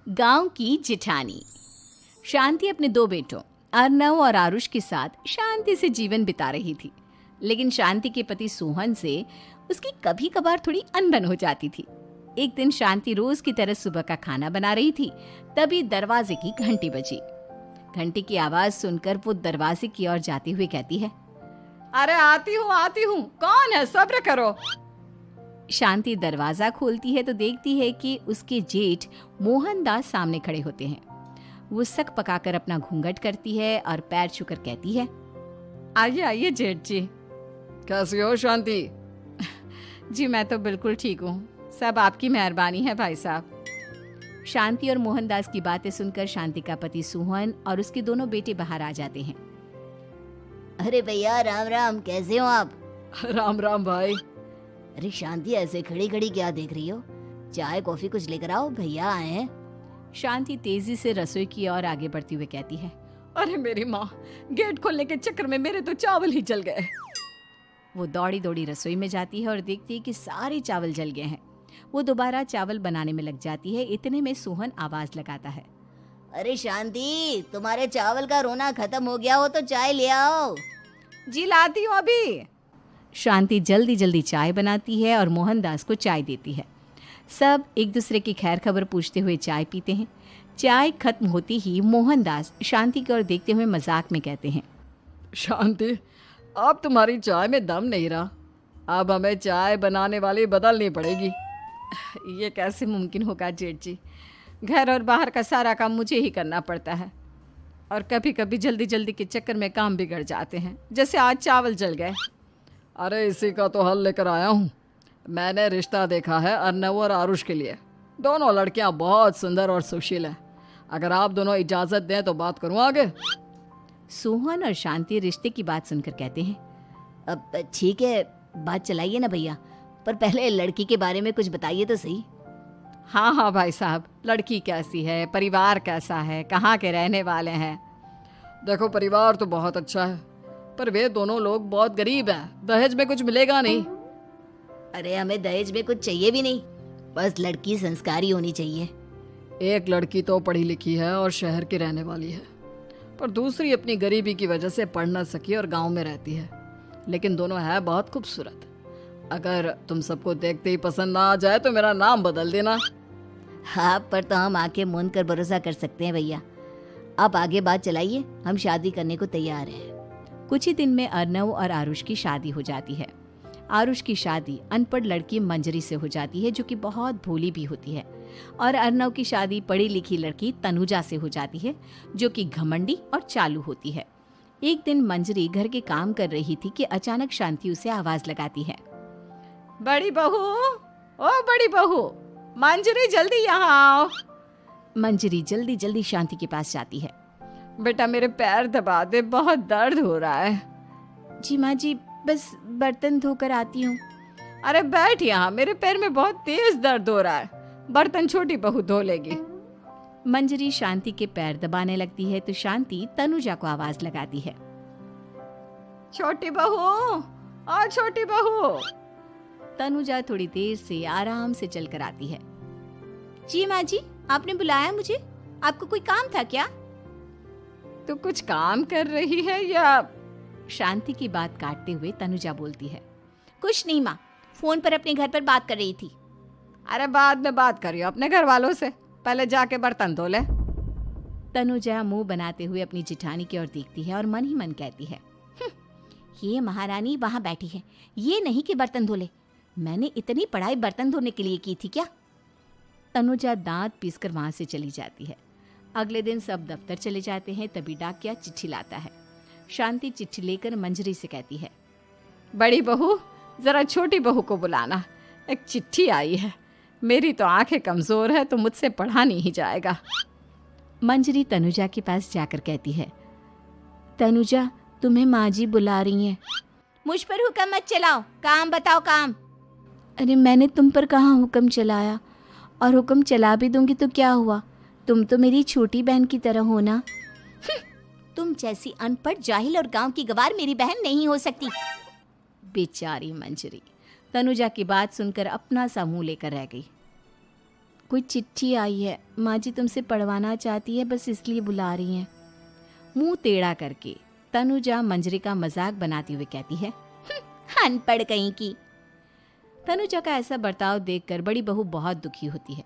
गांव की जिठानी। शांति अपने दो बेटों अर्नव और आरुष के साथ शांति से जीवन बिता रही थी। लेकिन शांति के पति सोहन से उसकी कभी कभार थोड़ी अनबन हो जाती थी। एक दिन शांति रोज की तरह सुबह का खाना बना रही थी, तभी दरवाजे की घंटी बजी। घंटी की आवाज सुनकर वो दरवाजे की ओर जाते हुए कहती है, अरे आती हूँ, कौन है, सब्र करो। शांति दरवाजा खोलती है तो देखती है कि उसके जेठ मोहनदास सामने खड़े होते हैं। वो सक पकाकर अपना घूंघट करती है और पैर छूकर कहती है, आइए आइए जेठ जी। कैसी हो शांति? जी मैं तो बिल्कुल ठीक हूँ, सब आपकी मेहरबानी है भाई साहब। शांति और मोहनदास की बातें सुनकर शांति का पति सोहन और उसके दोनों बेटे बाहर आ जाते हैं। अरे भैया राम राम, कैसे हो आप? राम राम भाई। अरे शांति, ऐसे खड़ी खड़ी क्या देख रही हो? चाय कॉफी कुछ लेकर आओ, भैया आए हैं। शांति तेजी से रसोई की ओर आगे बढ़ती हुए कहती है, अरे मेरी माँ, गेट खोलने के चक्कर में मेरे तो चावल ही जल गए। वो दौड़ी दौड़ी रसोई में जाती है और देखती है कि सारे चावल जल गए हैं। वो दोबारा चावल बनाने में लग जाती है। इतने में सोहन आवाज लगाता है, अरे शांति, तुम्हारे चावल का रोना खत्म हो गया हो तो चाय ले आओ। जी लाती हूँ अभी। शांति जल्दी जल्दी चाय बनाती है और मोहनदास को चाय देती है। सब एक दूसरे की खैर खबर पूछते हुए चाय पीते हैं। चाय खत्म होती ही मोहनदास शांति की ओर देखते हुए मजाक में कहते हैं, शांति, अब तुम्हारी चाय में दम नहीं रहा, अब हमें चाय बनाने वाली बदलनी पड़ेगी। ये कैसे मुमकिन होगा जेठ जी, घर और बाहर का सारा काम मुझे ही करना पड़ता है और कभी कभी जल्दी जल्दी के चक्कर में काम बिगड़ जाते हैं, जैसे आज चावल जल गए। अरे इसी का तो हल लेकर आया हूँ। मैंने रिश्ता देखा है अर्नव और आरुष के लिए। दोनों लड़कियाँ बहुत सुंदर और सुशील हैं। अगर आप दोनों इजाज़त दें तो बात करूँ आगे। सोहन और शांति रिश्ते की बात सुनकर कहते हैं, अब ठीक है, बात चलाइए ना भैया, पर पहले लड़की के बारे में कुछ बताइए तो सही। हाँ हाँ भाई साहब, लड़की कैसी है, परिवार कैसा है, कहाँ के रहने वाले हैं? देखो, परिवार तो बहुत अच्छा है, पर वे दोनों लोग बहुत गरीब हैं। दहेज में कुछ मिलेगा नहीं। अरे हमें दहेज में कुछ चाहिए भी नहीं, बस लड़की संस्कारी होनी चाहिए। एक लड़की तो पढ़ी लिखी है और शहर की रहने वाली है, पर दूसरी अपनी गरीबी की वजह से पढ़ न सकी और गांव में रहती है। लेकिन दोनों है बहुत खूबसूरत। अगर तुम सबको देखते ही पसंद ना आ जाए तो मेरा नाम बदल देना। हाँ, पर तो हम आंखें मूंद कर भरोसा कर सकते हैं भैया। आप आगे बात चलाइए, हम शादी करने को तैयार हैं। कुछ ही दिन में अर्नव और आरुष की शादी हो जाती है। आरुष की शादी अनपढ़ लड़की मंजरी से हो जाती है, जो कि बहुत भोली भी होती है, और अर्नव की शादी पढ़ी लिखी लड़की तनुजा से हो जाती है, जो कि घमंडी और चालू होती है। एक दिन मंजरी घर के काम कर रही थी कि अचानक शांति उसे आवाज लगाती है, बड़ी बहू, ओ बड़ी बहू, मंजरी जल्दी यहाँ आओ। मंजरी जल्दी जल्दी शांति के पास जाती है। बेटा मेरे पैर दबा दे, बहुत दर्द हो रहा है। जी माँ जी, बस बर्तन धोकर आती हूँ। अरे बैठ यहाँ, मेरे पैर में बहुत तेज दर्द हो रहा है, बर्तन छोटी बहू धो लेगी। मंजरी शांति के पैर दबाने लगती है तो शांति तनुजा को आवाज लगाती है, छोटी बहू, और छोटी बहू। तनुजा थोड़ी देर से आराम से चलकर आती है। जी माँ जी, आपने बुलाया मुझे? आपको कोई काम था क्या? तू कुछ काम कर रही है या? शांति की बात काटते हुए तनुजा बोलती है, कुछ नहीं माँ, फोन पर अपने घर पर बात कर रही थी। अरे बाद में बात करियो अपने घर वालों से, पहले जाके बर्तन धो ले। तनुजा मुंह बनाते हुए अपनी जिठानी की ओर देखती है और मन ही मन कहती है, ये महारानी वहां बैठी है, ये नहीं कि बर्तन धो ले। मैंने इतनी पढ़ाई बर्तन धोने के लिए की थी क्या? तनुजा दांत पीसकर वहां से चली जाती है। अगले दिन सब दफ्तर चले जाते हैं, तभी डाकिया चिट्ठी लाता है। शांति चिट्ठी लेकर मंजरी से कहती है, बड़ी बहू, जरा छोटी बहू को बुलाना, एक चिट्ठी आई है। मेरी तो आंखें कमजोर है तो मुझसे पढ़ा नहीं जाएगा। मंजरी तनुजा के पास जाकर कहती है, तनुजा, तुम्हें माँ जी बुला रही हैं। मुझ पर हुक्म मत चलाओ, काम बताओ काम। अरे मैंने तुम पर कहाँ हुक्म चलाया, और हुक्म चला भी दूंगी तो क्या हुआ, तुम तो मेरी छोटी बहन की तरह हो ना। तुम जैसी अनपढ़, जाहिल और गांव की गवार मेरी बहन नहीं हो सकती। बेचारी मंजरी तनुजा की बात सुनकर अपना सा मुंह लेकर रह गई। कोई चिट्ठी आई है, माँ जी तुमसे पढ़वाना चाहती है, बस इसलिए बुला रही हैं। मुंह टेढ़ा करके तनुजा मंजरी का मजाक बनाती हुए कहती है, अनपढ़ कहीं की। तनुजा का ऐसा बर्ताव देखकर बड़ी बहू बहुत दुखी होती है।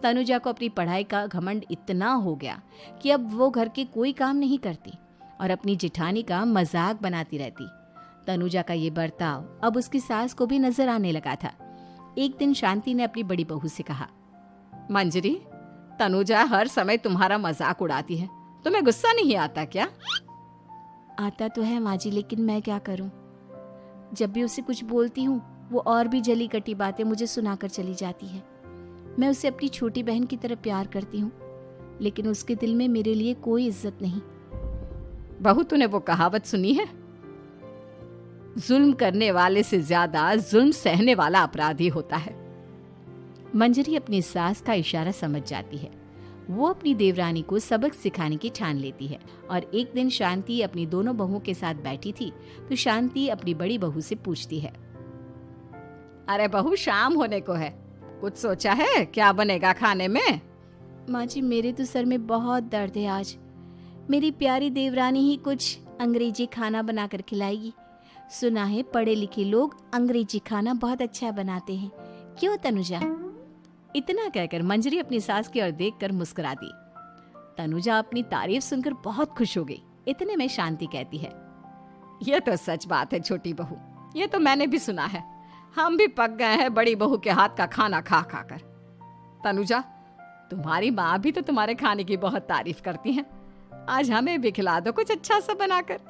तनुजा को अपनी पढ़ाई का घमंड इतना हो गया कि अब वो घर के कोई काम नहीं करती और अपनी जिठानी का मजाक बनाती रहती। तनुजा का ये बर्ताव अब उसकी सास को भी नजर आने लगा था। एक दिन शांति ने अपनी बड़ी बहू से कहा, मंजरी, तनुजा हर समय तुम्हारा मजाक उड़ाती है, तुम्हें गुस्सा नहीं आता क्या? आता तो है माँ जी, लेकिन मैं क्या करूं? जब भी उसे कुछ बोलती हूँ वो और भी जली कटी बातें मुझे सुनाकर चली जाती है। मैं उसे अपनी छोटी बहन की तरह प्यार करती हूँ, लेकिन उसके दिल में मेरे लिए कोई इज्जत नहीं। बहू, तूने वो कहावत सुनी है, जुल्म करने वाले से ज्यादा जुल्म सहने वाला अपराधी होता है। मंजरी अपनी सास का इशारा समझ जाती है। वो अपनी देवरानी को सबक सिखाने की ठान लेती है और एक दिन शांति अपनी दोनों बहुओं के साथ बैठी थी तो शांति अपनी बड़ी बहू से पूछती है, अरे बहू, शाम होने को है, कुछ सोचा है क्या बनेगा खाने में? माँ जी, मेरे तो सर में बहुत दर्द है आज। मेरी प्यारी देवरानी ही कुछ अंग्रेजी खाना बनाकर खिलाएगी। सुना है पढ़े लिखे लोग अंग्रेजी खाना बहुत अच्छा बनाते हैं, क्यों तनुजा? इतना कहकर मंजरी अपनी सास की ओर देखकर मुस्कुरा दी। तनुजा अपनी तारीफ सुनकर बहुत खुश हो गई। इतने में शांति कहती है, यह तो सच बात है छोटी बहू, ये तो मैंने भी सुना है। हम भी पक गए हैं बड़ी बहू के हाथ का खाना खा खा कर। तनुजा, तुम्हारी माँ भी तो तुम्हारे खाने की बहुत तारीफ करती हैं। आज हमें भी खिला दो कुछ अच्छा सा बनाकर।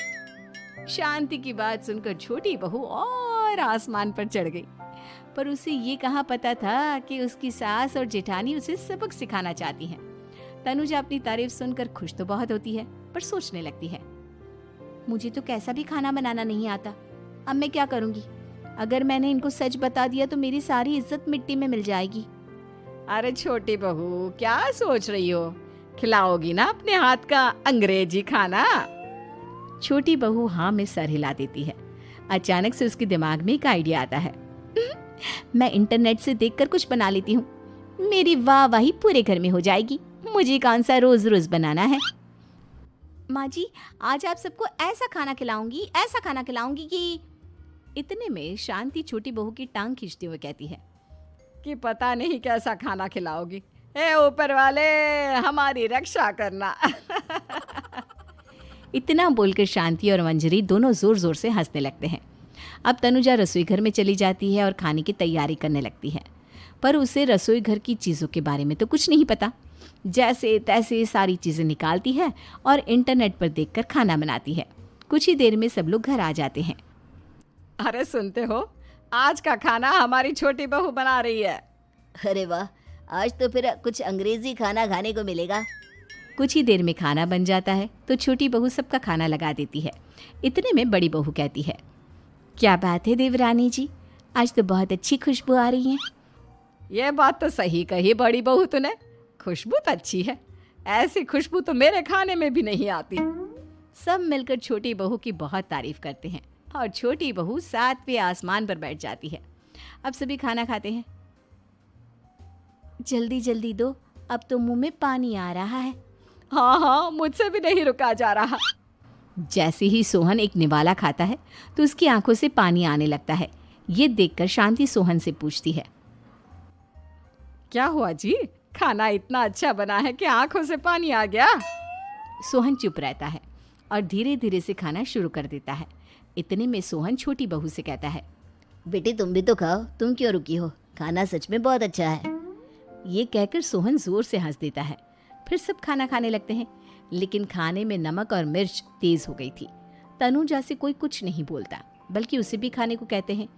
शांति की बात सुनकर छोटी बहू और आसमान पर चढ़ गई, पर उसे ये कहाँ पता था कि उसकी सास और जेठानी उसे सबक सिखाना चाहती हैं। तनुजा अपनी तारीफ सुनकर खुश तो बहुत होती है, पर सोचने लगती है, मुझे तो कैसा भी खाना बनाना नहीं आता। अब मैं क्या करूंगी? अगर मैंने इनको सच बता दिया तो मेरी सारी इज्जत मिट्टी में मिल जाएगी। अरे छोटी बहू, क्या सोच रही हो? खिलाओगी ना अपने हाथ का अंग्रेजी खाना? छोटी बहू हाँ में सर हिला देती है। अचानक से उसके दिमाग में एक आइडिया आता है। मैं इंटरनेट से देखकर कुछ बना लेती हूँ, मेरी वाहवाही पूरे घर में हो जाएगी। मुझे कौन सा रोज रोज बनाना है। माँ जी, आज आप सबको ऐसा खाना खिलाऊंगी कि। इतने में शांति छोटी बहू की टांग खींचते हुए कहती है कि पता नहीं कैसा खाना खिलाओगी। ए ऊपर वाले, हमारी रक्षा करना। इतना बोलकर शांति और मंजरी दोनों जोर जोर से हंसने लगते हैं। अब तनुजा रसोई घर में चली जाती है और खाने की तैयारी करने लगती है, पर उसे रसोई घर की चीज़ों के बारे में तो कुछ नहीं पता। जैसे तैसे सारी चीज़ें निकालती है और इंटरनेट पर देखकर खाना बनाती है। कुछ ही देर में सब लोग घर आ जाते हैं। अरे सुनते हो, आज का खाना हमारी छोटी बहू बना रही है। अरे वाह, आज तो फिर कुछ अंग्रेजी खाना खाने को मिलेगा। कुछ ही देर में खाना बन जाता है तो छोटी बहू सबका खाना लगा देती है। इतने में बड़ी बहू कहती है, क्या बात है देवरानी जी, आज तो बहुत अच्छी खुशबू आ रही है। ये बात तो सही कही बड़ी बहू तूने, खुशबू तो अच्छी है। ऐसी खुशबू तो मेरे खाने में भी नहीं आती। सब मिलकर छोटी बहू की बहुत तारीफ करते हैं और छोटी बहू 7वें आसमान पर बैठ जाती है। अब सभी खाना खाते हैं। जल्दी जल्दी दो, अब तो मुंह में पानी आ रहा है। हाँ, मुझसे भी नहीं रुका जा रहा। जैसे ही सोहन एक निवाला खाता है तो उसकी आंखों से पानी आने लगता है। ये देखकर शांति सोहन से पूछती है, क्या हुआ जी, खाना इतना अच्छा बना है कि आंखों से पानी आ गया? सोहन चुप रहता है और धीरे धीरे से खाना शुरू कर देता है। इतने में सोहन छोटी बहू से कहता है, बेटी तुम भी तो खाओ, तुम क्यों रुकी हो? खाना सच में बहुत अच्छा है। ये कहकर सोहन जोर से हंस देता है। फिर सब खाना खाने लगते हैं, लेकिन खाने में नमक और मिर्च तेज हो गई थी। तनुजा से कोई कुछ नहीं बोलता, बल्कि उसे भी खाने को कहते हैं।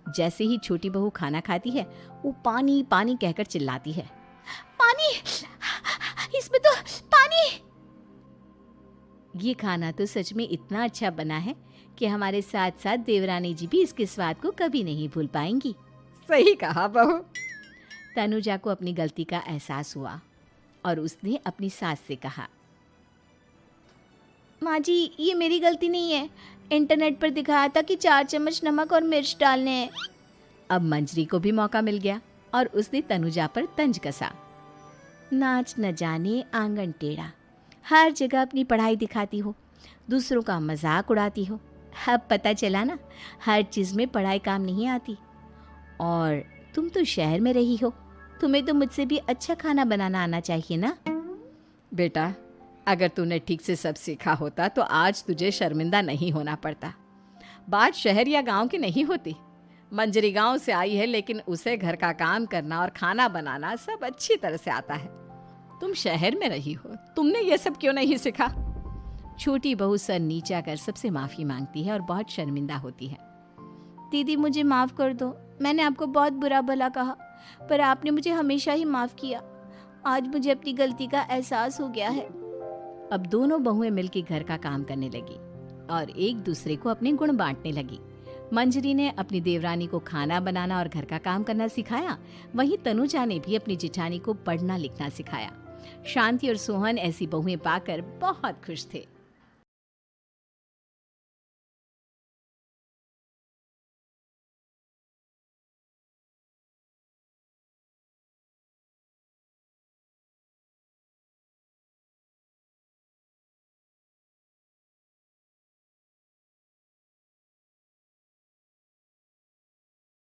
जैसे ही छोटी बहू खाना खाती है वो पानी पानी कहकर चिल्लाती है, पानी, इसमें तो पानी। ये खाना तो सच में इतना अच्छा बना है कि हमारे साथ साथ देवरानी जी भी इसके स्वाद को कभी नहीं भूल पाएंगी। सही कहा बहू। तनुजा को अपनी गलती का एहसास हुआ और उसने अपनी सास से कहा, माँ जी ये मेरी गलती नहीं है, इंटरनेट पर दिखाया था कि 4 चम्मच नमक और मिर्च डालने हैं। अब मंजरी को भी मौका मिल गया और उसने तनुजा पर तंज कसा। नाच न जाने आंगन टेढ़ा, हर जगह अपनी पढ़ाई दिखाती हो, दूसरों का मजाक उड़ाती हो। अब पता चला ना, हर चीज़ में पढ़ाई काम नहीं आती। और तुम तो शहर में रही हो, तुम्हें तो मुझसे भी अच्छा खाना बनाना आना चाहिए ना। बेटा, अगर तूने ठीक से सब सीखा होता तो आज तुझे शर्मिंदा नहीं होना पड़ता। बात शहर या गांव की नहीं होती। मंजरी गांव से आई है, लेकिन उसे घर का काम करना और खाना बनाना सब अच्छी तरह से आता है। तुम शहर में रही हो, तुमने ये सब क्यों नहीं सीखा? छोटी बहू सर नीचा कर सबसे माफ़ी मांगती है और बहुत शर्मिंदा होती है। दीदी मुझे माफ़ कर दो, मैंने आपको बहुत बुरा भला कहा, पर आपने मुझे हमेशा ही माफ़ किया। आज मुझे अपनी गलती का एहसास हो गया है। अब दोनों बहुएं मिलकर घर का काम करने लगी और एक दूसरे को अपने गुण बांटने लगी। मंजरी ने अपनी देवरानी को खाना बनाना और घर का काम करना सिखाया, वहीं तनुजा ने भी अपनी जिठानी को पढ़ना लिखना सिखाया। शांति और सोहन ऐसी बहुएं पाकर बहुत खुश थे।